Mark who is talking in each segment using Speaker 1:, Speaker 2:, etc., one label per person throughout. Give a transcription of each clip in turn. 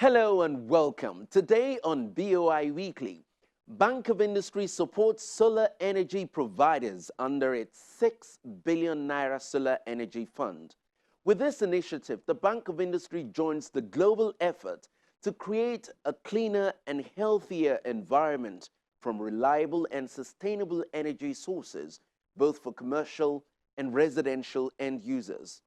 Speaker 1: Hello and welcome. Today on BOI Weekly, Bank of Industry supports solar energy providers under its 6 billion Naira Solar Energy Fund. With this initiative, the Bank of Industry joins the global effort to create a cleaner and healthier environment from reliable and sustainable energy sources, both for commercial and residential end users.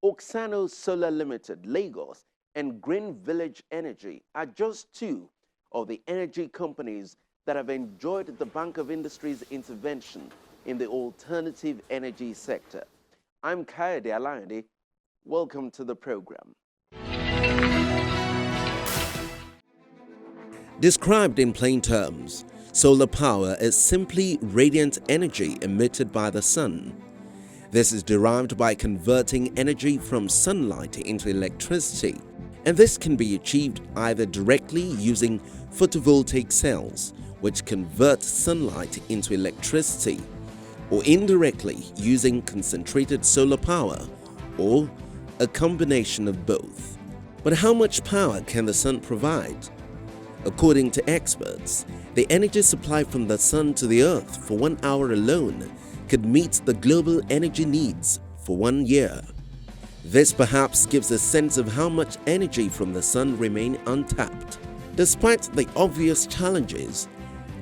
Speaker 1: Oksano Solar Limited, Lagos, and Green Village Energy are just two of the energy companies that have enjoyed the Bank of Industry's intervention in the alternative energy sector. I'm Kayode Alayande. Welcome to the program.
Speaker 2: Described in plain terms, solar power is simply radiant energy emitted by the sun. This is derived by converting energy from sunlight into electricity, and this can be achieved either directly using photovoltaic cells, which convert sunlight into electricity, or indirectly using concentrated solar power, or a combination of both. But how much power can the sun provide? According to experts, the energy supply from the sun to the earth for 1 hour alone could meet the global energy needs for 1 year. This perhaps gives a sense of how much energy from the sun remain untapped. Despite the obvious challenges,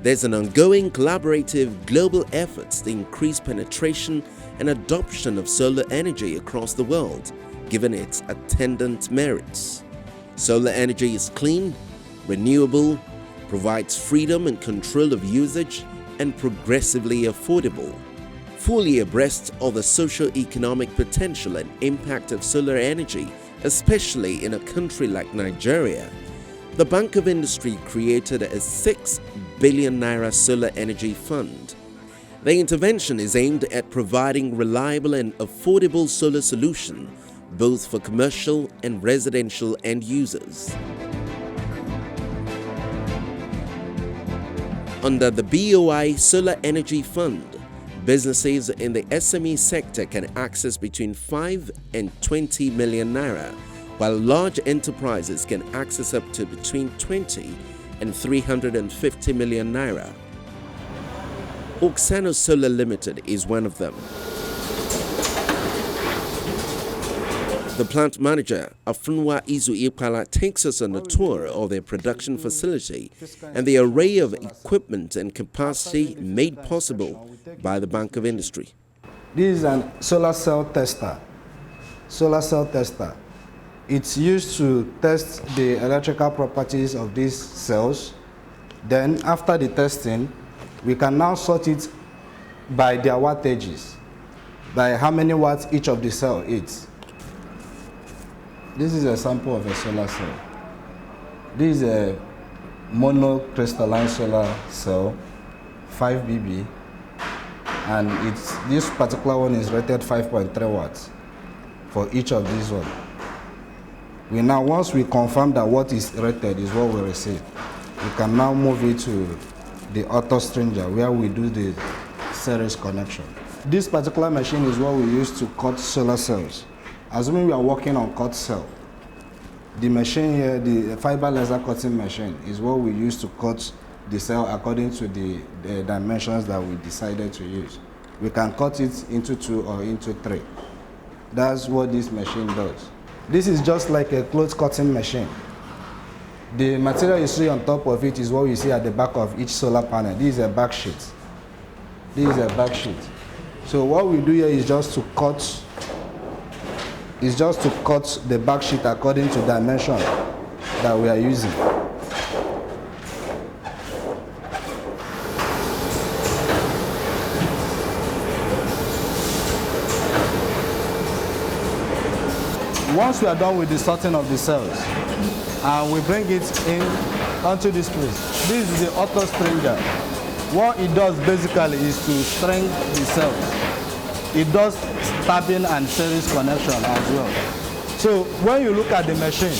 Speaker 2: there's an ongoing collaborative global effort to increase penetration and adoption of solar energy across the world, given its attendant merits. Solar energy is clean, renewable, provides freedom and control of usage, and progressively affordable. Fully abreast of the socio-economic potential and impact of solar energy, especially in a country like Nigeria, the Bank of Industry created a 6 billion Naira solar energy fund. The intervention is aimed at providing reliable and affordable solar solution both for commercial and residential end users. Under the BOI Solar Energy Fund, businesses in the SME sector can access between 5 and 20 million Naira, while large enterprises can access up to between 20 and 350 million Naira. Oksano Solar Limited is one of them. The plant manager, Afunwa Izu Ipala, takes us on a tour of their production facility and the array of equipment and capacity made possible by the Bank of Industry.
Speaker 3: This is a solar cell tester. Solar cell tester. It's used to test the electrical properties of these cells. Then after the testing, we can now sort it by their wattages, by how many watts each of the cell is. This is a sample of a solar cell. This is a monocrystalline solar cell, 5 BB, and this particular one is rated 5.3 watts for each of these ones. Once we confirm that what is rated is what we receive, we can now move it to the auto stringer where we do the series connection. This particular machine is what we use to cut solar cells. Assuming we are working on cut cell, the machine here, the fiber laser cutting machine, is what we use to cut the cell according to the dimensions that we decided to use. We can cut it into 2 or into 3. That's what this machine does. This is just like a clothes cutting machine. The material you see on top of it is what you see at the back of each solar panel. This is a back sheet. This is a back sheet. So what we do here is just to cut the back sheet according to dimension that we are using. Once we are done with the sorting of the cells, and we bring it in onto this place. This is the auto stringer. What it does basically is to string the cells. It does tabbing and series connection as well. So when you look at the machine,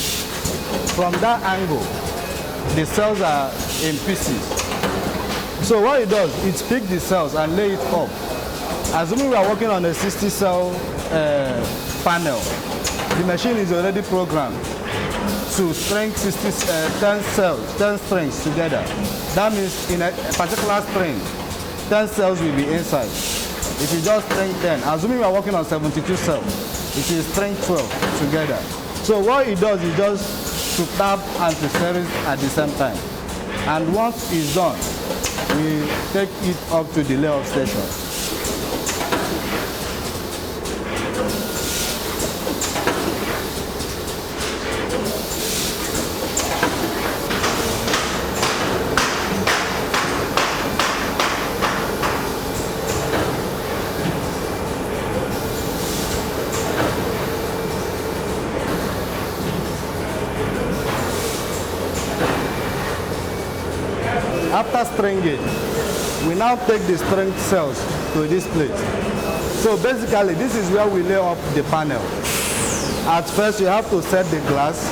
Speaker 3: from that angle, the cells are in pieces. So what it does, it picks the cells and lay it up. Assuming we are working on a 60 cell panel, the machine is already programmed. to string 10 cells, 10 strings together. That means in a particular string, 10 cells will be inside. If you just string 10, assuming we are working on 72 cells, it is string 12 together. So what it does is just to tap and to series at the same time. And once it's done, we take it up to the layout station. After stringing, we now take the string cells to this place. So basically, this is where we lay up the panel. At first, you have to set the glass.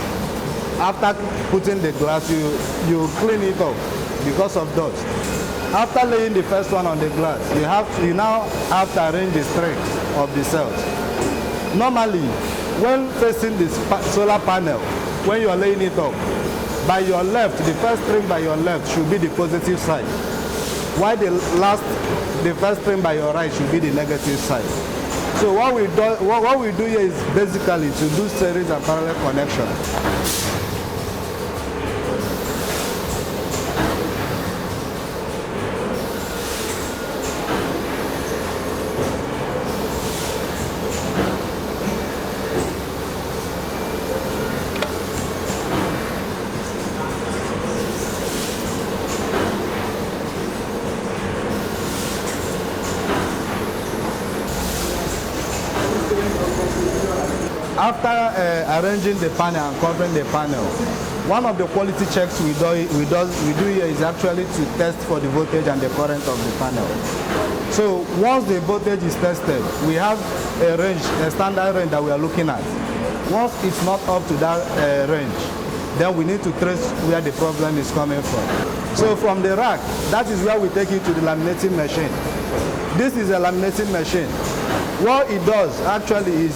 Speaker 3: After putting the glass, you clean it up because of dust. After laying the first one on the glass, you now have to arrange the strings of the cells. Normally, when facing this solar panel, when you are laying it up, by your left, the first string by your left should be the positive side, while the first string by your right should be the negative side. So what we do here is basically to do series and parallel connection. After arranging the panel and covering the panel, one of the quality checks we do here is actually to test for the voltage and the current of the panel. So once the voltage is tested, we have a range, a standard range that we are looking at. Once it's not up to that range, then we need to trace where the problem is coming from. So from the rack, that is where we take it to the laminating machine. This is a laminating machine. What it does actually is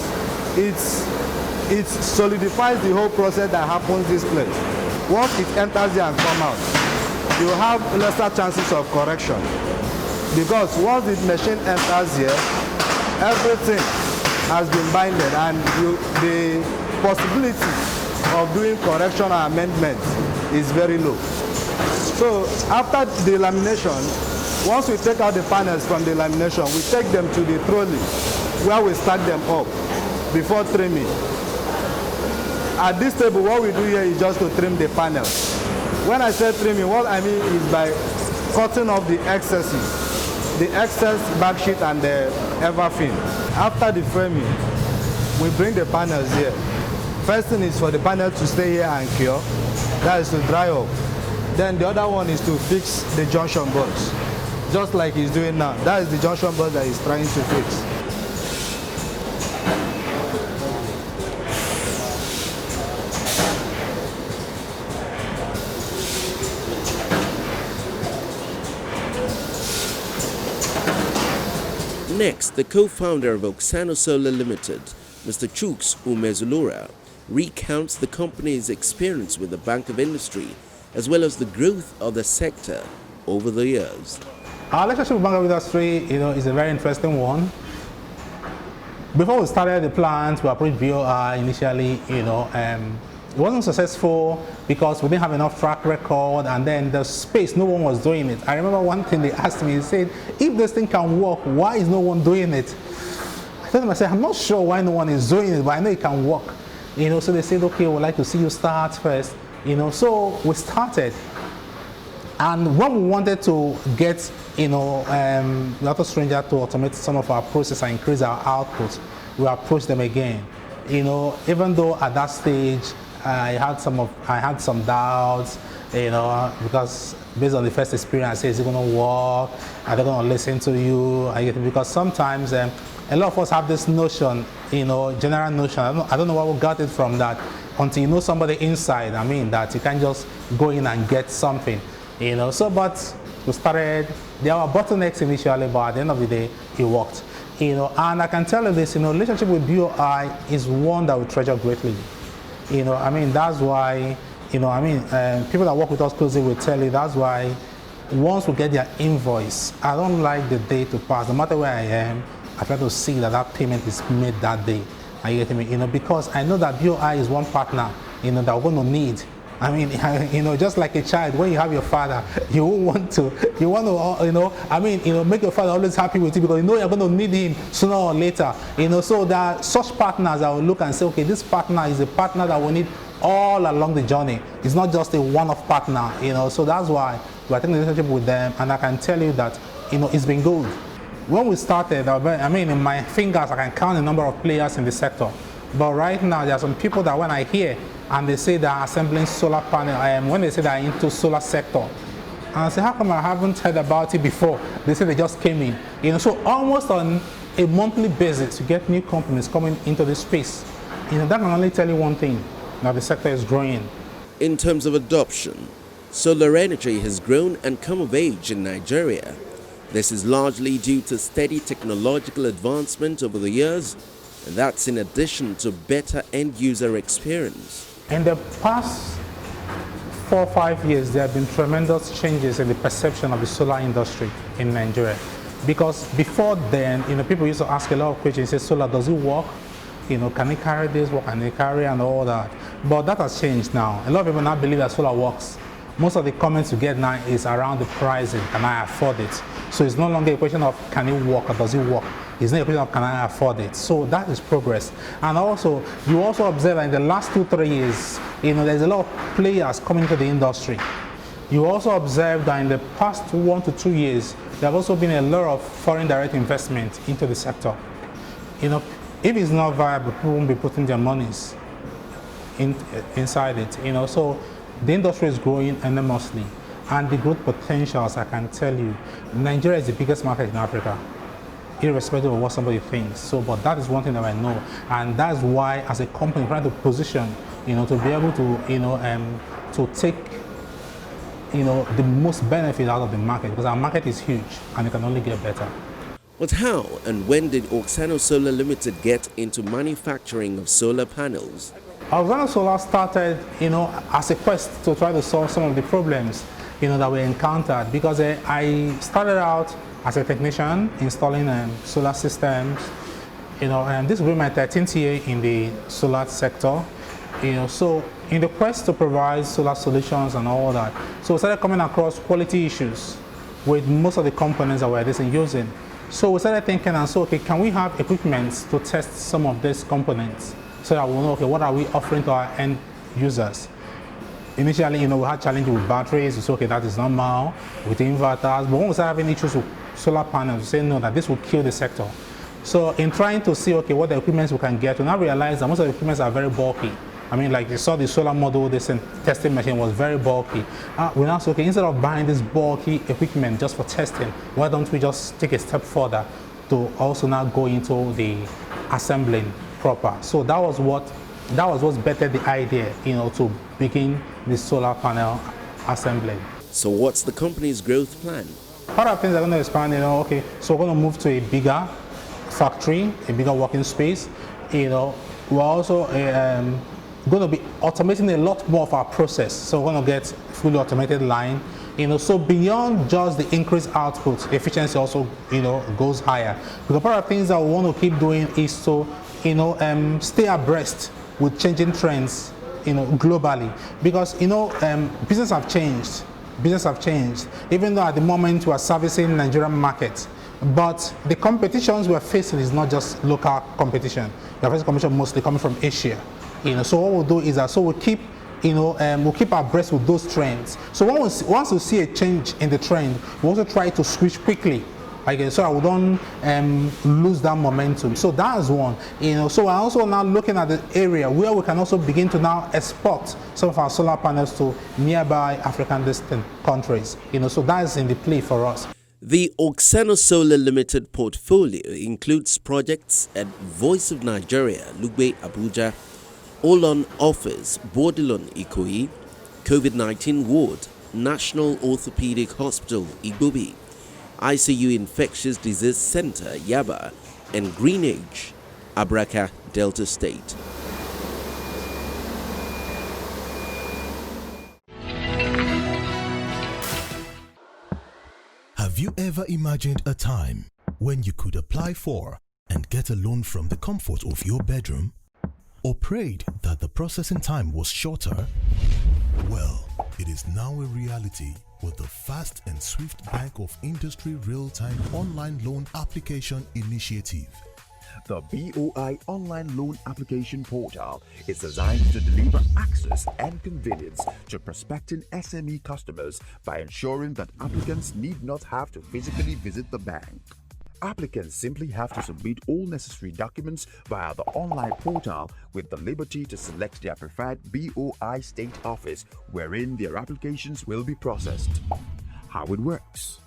Speaker 3: it solidifies the whole process that happens this place. Once it enters here and comes out, you have lesser chances of correction. Because once the machine enters here, everything has been binded and the possibility of doing correction or amendment is very low. So after the lamination, once we take out the panels from the lamination, we take them to the trolley where we stack them up before trimming. At this table, what we do here is just to trim the panels. When I say trimming, what I mean is by cutting off the excesses, the excess backsheet and the everfin. After the framing, we bring the panels here. First thing is for the panel to stay here and cure. That is to dry up. Then the other one is to fix the junction boards, just like he's doing now. That is the junction board that he's trying to fix.
Speaker 2: Next, the co-founder of Oksano Solar Limited, Mr. Chuks Umezulura, recounts the company's experience with the Bank of Industry as well as the growth of the sector over the years.
Speaker 4: Our relationship with Bank of Industry, is a very interesting one. Before we started the plant, we approached BOI initially, it wasn't successful because we didn't have enough track record, and then the space, no one was doing it. I remember one thing they asked me, they said, if this thing can work, why is no one doing it? I told them, I said, I'm not sure why no one is doing it, but I know it can work. So they said, okay, we'd like to see you start first. So we started. And when we wanted to get, Dr. Stranger to automate some of our process and increase our output, we approached them again. Even though at that stage, I had some doubts, because based on the first experience, I said, is it going to work? Are they going to listen to you? Because sometimes a lot of us have this notion, general notion. I don't know where we got it from, that until you know somebody inside, that you can't just go in and get something, but we started, there were bottlenecks initially, but at the end of the day, it worked. And I can tell you this, relationship with BOI is one that we treasure greatly. I mean, that's why, people that work with us closely will tell you that's why once we get their invoice, I don't like the day to pass. No matter where I am, I try to see that that payment is made that day. Are you getting me? Because I know that BOI is one partner, that we're going to need. I mean, just like a child, when you have your father, you want to, make your father always happy with you because you're going to need him sooner or later. So that such partners I will look and say, okay, this partner is a partner that we need all along the journey. It's not just a one-off partner, So that's why we're taking the relationship with them, and I can tell you that, it's been good. When we started, in my fingers, I can count the number of players in the sector. But right now, there are some people that when I hear and they say they're assembling solar panel, when they say they're into solar sector, and I say, how come I haven't heard about it before? They say they just came in. So almost on a monthly basis, you get new companies coming into this space. That can only tell you one thing, that the sector is growing.
Speaker 2: In terms of adoption, solar energy has grown and come of age in Nigeria. This is largely due to steady technological advancement over the years, and that's in addition to better end-user experience.
Speaker 4: In the past 4 or 5 years, there have been tremendous changes in the perception of the solar industry in Nigeria. Because before then, people used to ask a lot of questions. Say, solar, does it work? Can it carry this? What can it carry? And all that. But that has changed now. A lot of people now believe that solar works. Most of the comments you get now is around the pricing. Can I afford it? So it's no longer a question of can it work or does it work. It's not a question of can I afford it. So that is progress. And also, you also observe that in the last 2-3 years, there's a lot of players coming into the industry. You also observe that in the past 1 to 2 years, there have also been a lot of foreign direct investment into the sector. If it's not viable, people won't be putting their monies inside it. So the industry is growing enormously, and the growth potentials, I can tell you, Nigeria is the biggest market in Africa, irrespective of what somebody thinks. But that is one thing that I know, and that's why, as a company, we're trying to position, to be able to, to take, the most benefit out of the market, because our market is huge, and it can only get better.
Speaker 2: But how and when did Oxano Solar Limited get into manufacturing of solar panels?
Speaker 4: Oxano Solar started, as a quest to try to solve some of the problems, that we encountered. Because I started out as a technician installing solar systems, and this will be my 13th year in the solar sector, So in the quest to provide solar solutions and all that, so we started coming across quality issues with most of the components that we're using. So we started thinking, okay, can we have equipment to test some of these components? So that we'll know, okay, what are we offering to our end users? Initially, we had challenges with batteries. It's okay, that is normal, with inverters. But when we started having issues with solar panels, we say no, that this will kill the sector. So in trying to see, okay, what the equipment we can get, we now realize that most of the equipment are very bulky. Like you saw the solar model, this testing machine was very bulky. We now say, okay, instead of buying this bulky equipment just for testing, why don't we just take a step further to also now go into the assembling proper. So that was what bettered the idea, to begin the solar panel assembly.
Speaker 2: So what's the company's growth plan?
Speaker 4: Part of things are going to expand, okay, so we're going to move to a bigger factory, a bigger working space. We're also going to be automating a lot more of our process. So we're going to get fully automated line. So beyond just the increased output, efficiency also, goes higher. Because part of things that we want to keep doing is to, stay abreast with changing trends, globally. Because, business have changed. Even though at the moment we are servicing Nigerian market, but the competitions we're facing is not just local competition. We're facing competition mostly coming from Asia. So what we'll do is that we'll keep we'll keep abreast with those trends. So once we see a change in the trend, we also try to switch quickly. So we don't lose that momentum. So that's one. So we're also now looking at the area where we can also begin to now export some of our solar panels to nearby African distant countries. So that is in the play for us.
Speaker 2: The Oxano Solar Limited portfolio includes projects at Voice of Nigeria, Lugbe, Abuja, Olon Office, Bordelon, Ikoyi, COVID-19 Ward, National Orthopedic Hospital, Igbobi, ICU Infectious Disease Center, Yaba, and Greenage, Abraka, Delta State.
Speaker 5: Have you ever imagined a time when you could apply for and get a loan from the comfort of your bedroom? Or prayed that the processing time was shorter? Well, it is now a reality with the fast and swift Bank of Industry real-time online loan application initiative.
Speaker 6: The BOI online loan application portal is designed to deliver access and convenience to prospecting SME customers by ensuring that applicants need not have to physically visit the bank. Applicants simply have to submit all necessary documents via the online portal with the liberty to select their preferred BOI state office wherein their applications will be processed. How it works?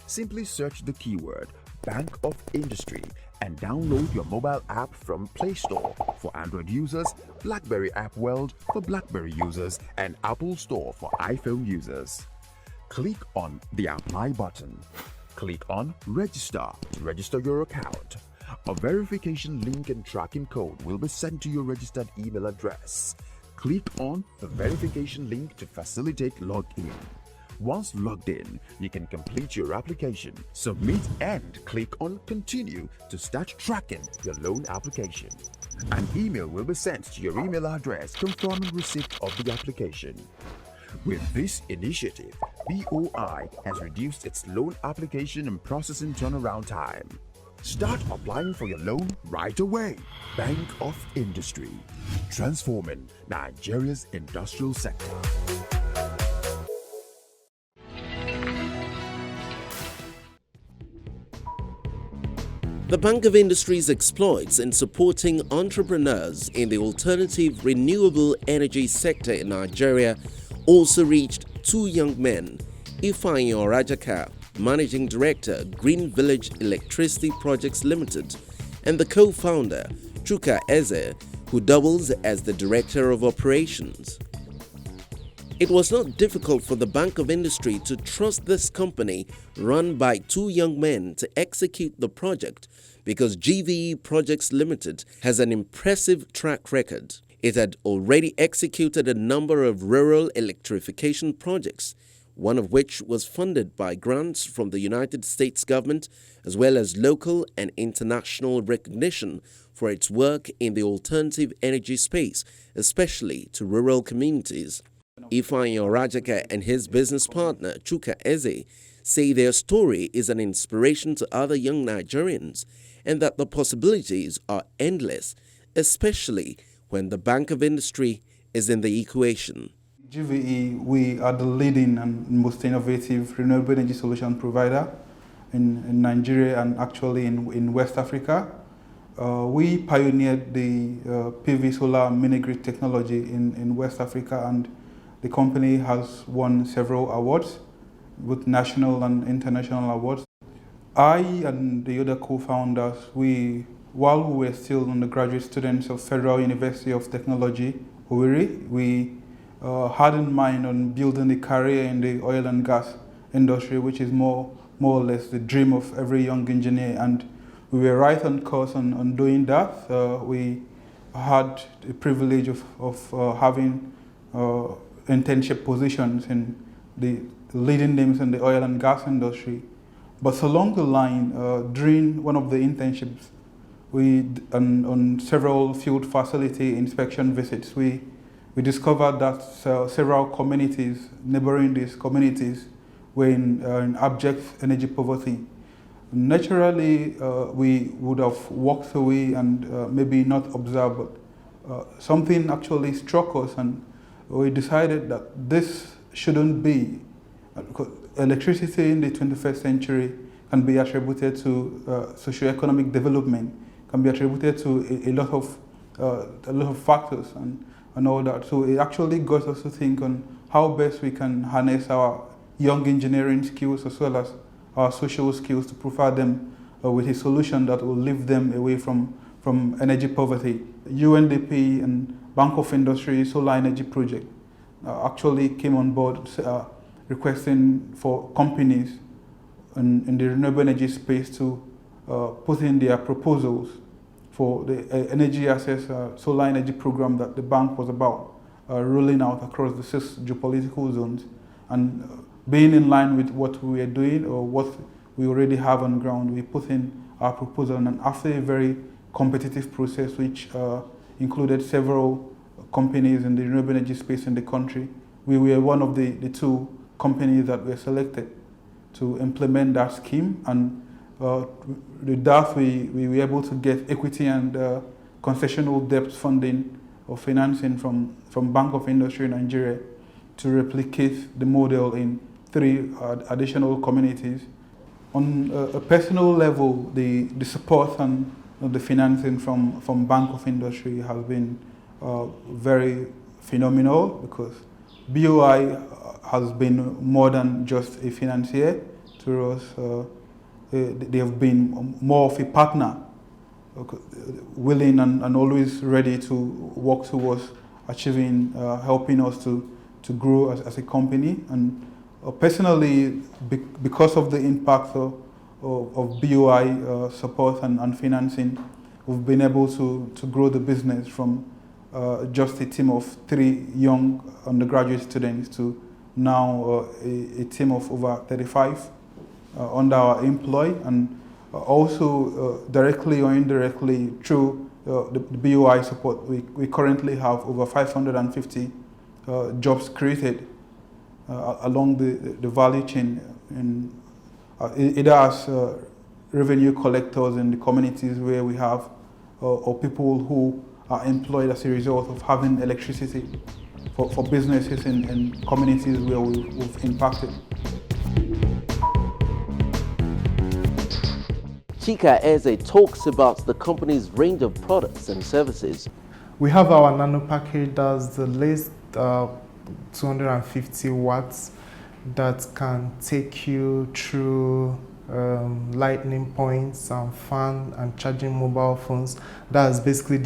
Speaker 6: Simply search the keyword Bank of Industry and download your mobile app from Play Store for Android users, BlackBerry App World for BlackBerry users, and Apple Store for iPhone users. Click on the Apply button. Click on Register to register your account. A verification link and tracking code will be sent to your registered email address. Click on the verification link to facilitate login. Once logged in, you can complete your application, submit, and click on Continue to start tracking your loan application. An email will be sent to your email address confirming receipt of the application. With this initiative, BOI has reduced its loan application and processing turnaround time. Start applying for your loan right away. Bank of Industry, transforming Nigeria's industrial sector.
Speaker 2: The Bank of Industry's exploits in supporting entrepreneurs in the alternative renewable energy sector in Nigeria also reached two young men, Ifeanyi Orajaka, Managing Director, Green Village Electricity Projects Limited, and the co-founder, Chuka Eze, who doubles as the Director of Operations. It was not difficult for the Bank of Industry to trust this company run by two young men to execute the project because GVE Projects Limited has an impressive track record. It had already executed a number of rural electrification projects, one of which was funded by grants from the United States government as well as local and international recognition for its work in the alternative energy space, especially to rural communities. Ifeanyi Orajaka and his business partner, Chuka Eze, say their story is an inspiration to other young Nigerians and that the possibilities are endless, especially when the Bank of Industry is in the equation.
Speaker 7: GVE, we are the leading and most innovative renewable energy solution provider in Nigeria and actually in West Africa. We pioneered the PV solar mini-grid technology in West Africa, and the company has won several awards, both national and international awards. I and the other co-founders, while we were still undergraduate students of Federal University of Technology, Owerri, we had in mind on building a career in the oil and gas industry, which is more or less the dream of every young engineer. And we were right on course on doing that. We had the privilege of having internship positions in the leading names in the oil and gas industry. But along the line, during one of the internships, on several field facility inspection visits, we discovered that several communities, neighboring these communities, were in abject energy poverty. Naturally, we would have walked away and maybe not observed, but something actually struck us, and we decided that this shouldn't be. Electricity in the 21st century can be attributed to socioeconomic development, can be attributed to a lot of factors and all that. So it actually got us to think on how best we can harness our young engineering skills as well as our social skills to provide them with a solution that will lift them away from energy poverty. UNDP and Bank of Industry Solar Energy Project actually came on board requesting for companies in the renewable energy space to put in their proposals for the energy access solar energy program that the bank was about rolling out across the 6 geopolitical zones, and being in line with what we were doing or what we already have on ground. We put in our proposal, and after a very competitive process, which included several companies in the renewable energy space in the country, we were one of the two companies that were selected to implement that scheme. And with that, we were able to get equity and concessional debt funding or financing from Bank of Industry in Nigeria to replicate the model in 3 additional communities. On a personal level, the support and the financing from Bank of Industry has been very phenomenal, because BOI has been more than just a financier to us. They have been more of a partner, willing and always ready to work towards achieving, helping us to grow as a company. And personally, because of the impact of BOI support and financing, we've been able to grow the business from just a team of 3 young undergraduate students to now a team of over 35 under our employ. And also directly or indirectly through the BOI support, we currently have over 550 jobs created along the value chain, in either as revenue collectors in the communities where we have, or people who are employed as a result of having electricity for businesses in communities where we've impacted.
Speaker 1: Chika Eze talks about the company's range of products and services.
Speaker 8: We have our nano package, that's the latest 250 watts that can take you through lightning points and fan and charging mobile phones. That's basically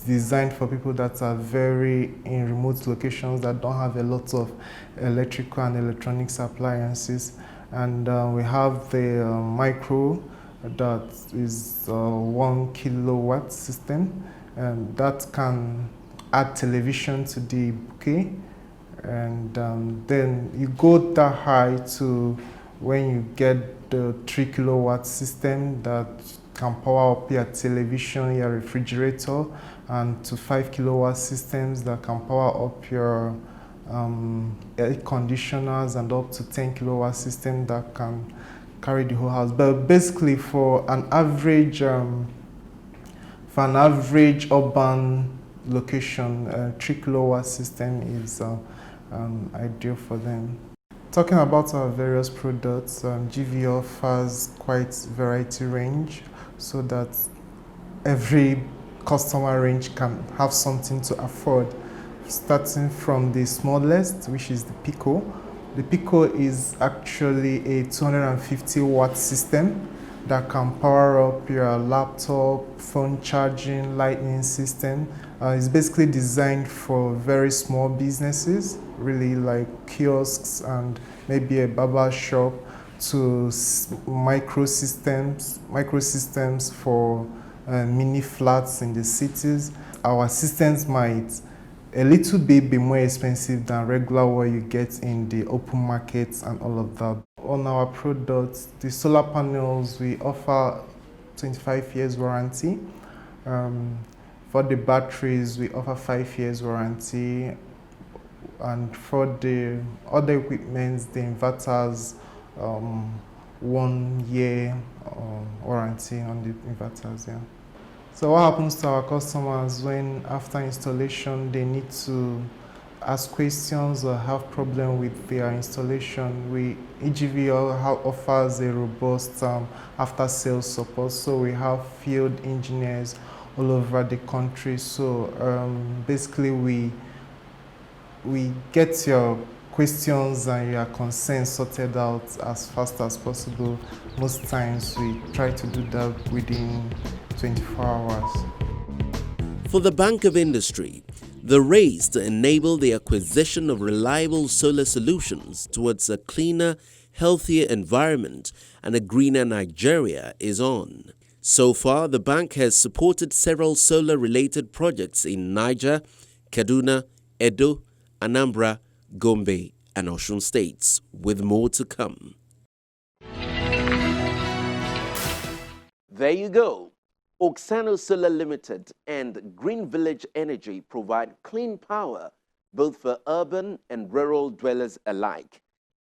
Speaker 8: designed for people that are very in remote locations that don't have a lot of electrical and electronics appliances. And we have the micro, that is 1 kilowatt system, and that can add television to the bouquet. And then you go that high to when you get the 3 kilowatt system that can power up your television, your refrigerator, and to 5 kilowatt systems that can power up your air conditioners, and up to 10 kilowatt system that can carry the whole house. But basically, for an average urban location, 3 kilowatt system is ideal for them. Talking about our various products, GV offers quite variety range, so that every customer range can have something to afford. Starting from the smallest, which is the Pico. The Pico is actually a 250 watt system that can power up your laptop, phone charging, lightning system. It's basically designed for very small businesses, really like kiosks and maybe a barber shop, to microsystems for mini flats in the cities. Our systems might a little bit be more expensive than regular what you get in the open markets and all of that. On our products, the solar panels, we offer 25 years warranty. For the batteries, we offer 5 years warranty. And for the other equipment, the inverters, 1 year warranty on the inverters, yeah. So what happens to our customers when after installation they need to ask questions or have problem with their installation? EGV offers a robust after sales support, so we have field engineers all over the country. So basically we get your questions and your concerns sorted out as fast as possible. Most times we try to do that within 24 hours.
Speaker 2: For the Bank of Industry, the race to enable the acquisition of reliable solar solutions towards a cleaner, healthier environment and a greener Nigeria is on. So far, the bank has supported several solar-related projects in Niger, Kaduna, Edo, Anambra, Gombe and Osun states, with more to come.
Speaker 1: There you go. Oxano Solar Limited and Green Village Energy provide clean power both for urban and rural dwellers alike.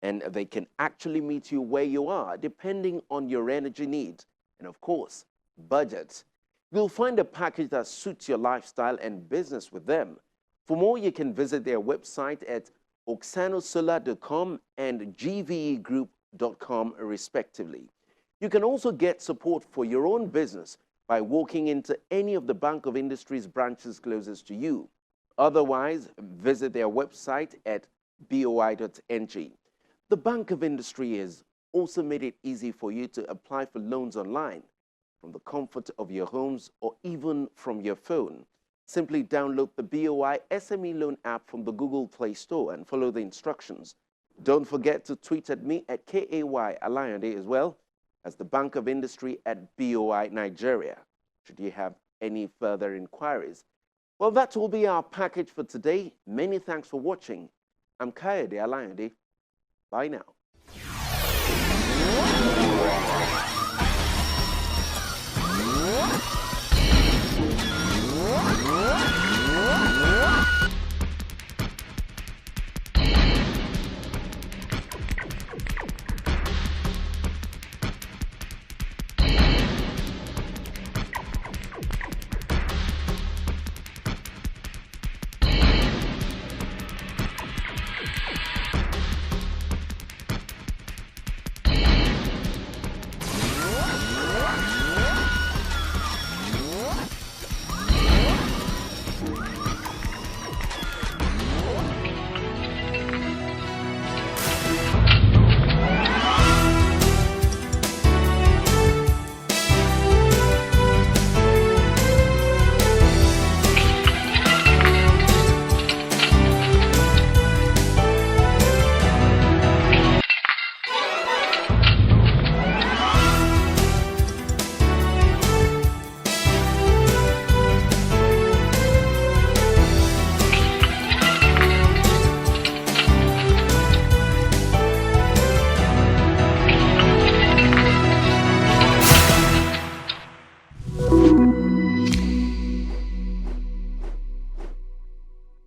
Speaker 1: And they can actually meet you where you are depending on your energy needs and, of course, budget. You'll find a package that suits your lifestyle and business with them. For more, you can visit their website at oxanosolar.com and gvegroup.com respectively. You can also get support for your own business by walking into any of the Bank of Industry's branches closest to you. Otherwise, visit their website at boi.ng. The Bank of Industry has also made it easy for you to apply for loans online from the comfort of your homes or even from your phone. Simply download the BOI SME Loan app from the Google Play Store and follow the instructions. Don't forget to tweet at me at KAY Alayande as well as the Bank of Industry at BOI Nigeria, should you have any further inquiries. Well, that will be our package for today. Many thanks for watching. I'm Kayode Alayande. Bye now.